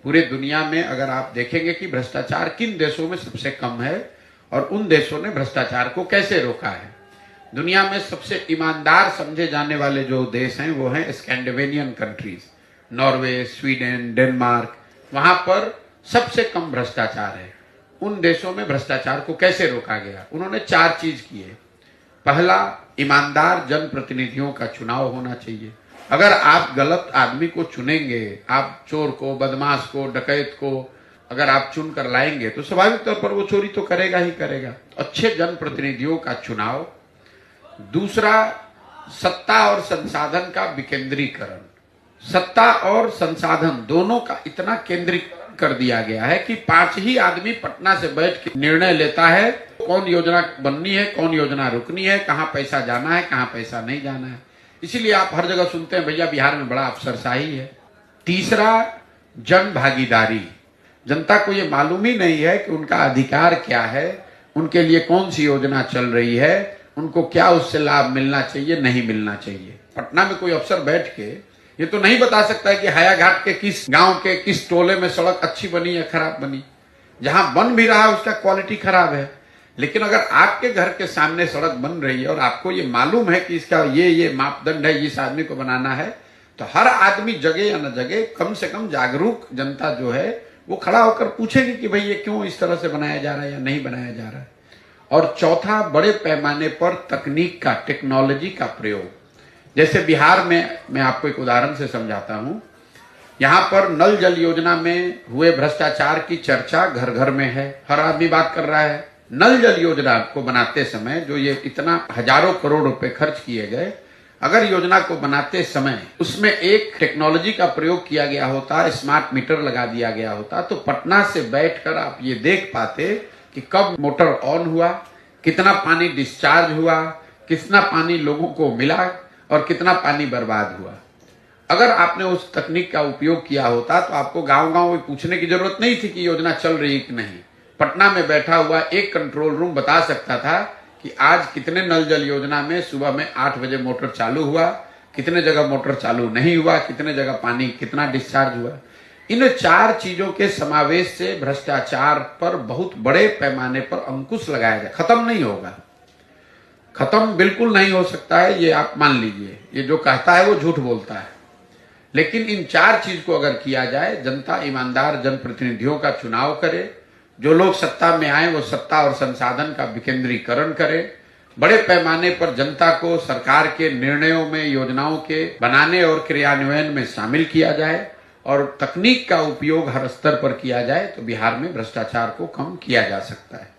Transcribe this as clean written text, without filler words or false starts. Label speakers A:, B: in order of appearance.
A: पूरे दुनिया में अगर आप देखेंगे कि भ्रष्टाचार किन देशों में सबसे कम है और उन देशों ने भ्रष्टाचार को कैसे रोका है। दुनिया में सबसे ईमानदार समझे जाने वाले जो देश हैं वो हैं Scandinavian countries, Norway, Sweden, Denmark. वहां पर सबसे कम भ्रष्टाचार है। उन देशों में भ्रष्टाचार को कैसे रोका गया? उन्होंने 4 चीज किए। पहला, ईमानदार जनप्रतिनिधियों का चुनाव होना चाहिए। अगर आप गलत आदमी को चुनेंगे, आप चोर को, बदमाश को, डकैत को अगर आप चुन कर लाएंगे तो स्वाभाविक तौर पर वो चोरी तो करेगा ही करेगा। अच्छे जनप्रतिनिधियों का चुनाव। दूसरा, सत्ता और संसाधन का विकेंद्रीकरण। सत्ता और संसाधन दोनों का इतना केंद्रीकरण कर दिया गया है कि 5 ही आदमी पटना से बैठ के निर्णय लेता है कौन योजना बननी है, कौन योजना रुकनी है, कहां पैसा जाना है, कहां पैसा नहीं जाना है। इसीलिए आप हर जगह सुनते हैं भैया बिहार में बड़ा अफसरशाही है। तीसरा, जन भागीदारी। जनता को ये मालूम ही नहीं है कि उनका अधिकार क्या है, उनके लिए कौन सी योजना चल रही है, उनको क्या उससे लाभ मिलना चाहिए, नहीं मिलना चाहिए। पटना में कोई अफसर बैठ के ये तो नहीं बता सकता है कि हायाघाट के किस गांव के किस टोले में सड़क अच्छी बनी या खराब बनी। जहां बन भी रहा है उसका क्वालिटी खराब है। लेकिन अगर आपके घर के सामने सड़क बन रही है और आपको ये मालूम है कि इसका ये मापदंड है, इस आदमी को बनाना है, तो हर आदमी जगह या न जगह कम से कम जागरूक जनता जो है वो खड़ा होकर पूछेगी कि भाई ये क्यों इस तरह से बनाया जा रहा है या नहीं बनाया जा रहा है। और चौथा, बड़े पैमाने पर तकनीक का, टेक्नोलॉजी का प्रयोग। जैसे बिहार में मैं आपको एक उदाहरण से समझाता हूं। यहां पर नल जल योजना में हुए भ्रष्टाचार की चर्चा घर घर में है, हर आदमी बात कर रहा है। नल जल योजना को बनाते समय जो ये इतना हजारों करोड़ रुपए खर्च किए गए, अगर योजना को बनाते समय उसमें एक टेक्नोलॉजी का प्रयोग किया गया होता, स्मार्ट मीटर लगा दिया गया होता, तो पटना से बैठकर आप ये देख पाते कि कब मोटर ऑन हुआ, कितना पानी डिस्चार्ज हुआ, कितना पानी लोगों को मिला और कितना पानी बर्बाद हुआ। अगर आपने उस तकनीक का उपयोग किया होता तो आपको गांव-गांव में पूछने की जरूरत नहीं थी कि योजना चल रही है कि नहीं। पटना में बैठा हुआ एक कंट्रोल रूम बता सकता था कि आज कितने नल जल योजना में सुबह में 8 बजे मोटर चालू हुआ, कितने जगह मोटर चालू नहीं हुआ, कितने जगह पानी कितना डिस्चार्ज हुआ। इन 4 चीजों के समावेश से भ्रष्टाचार पर बहुत बड़े पैमाने पर अंकुश लगाया जाए। खत्म नहीं होगा, खत्म बिल्कुल नहीं हो सकता है, ये आप मान लीजिए। ये जो कहता है वो झूठ बोलता है। लेकिन इन 4 चीज को अगर किया जाए, जनता ईमानदार जनप्रतिनिधियों का चुनाव करे, जो लोग सत्ता में आए वो सत्ता और संसाधन का विकेंद्रीकरण करें, बड़े पैमाने पर जनता को सरकार के निर्णयों में, योजनाओं के बनाने और क्रियान्वयन में शामिल किया जाए और तकनीक का उपयोग हर स्तर पर किया जाए, तो बिहार में भ्रष्टाचार को कम किया जा सकता है।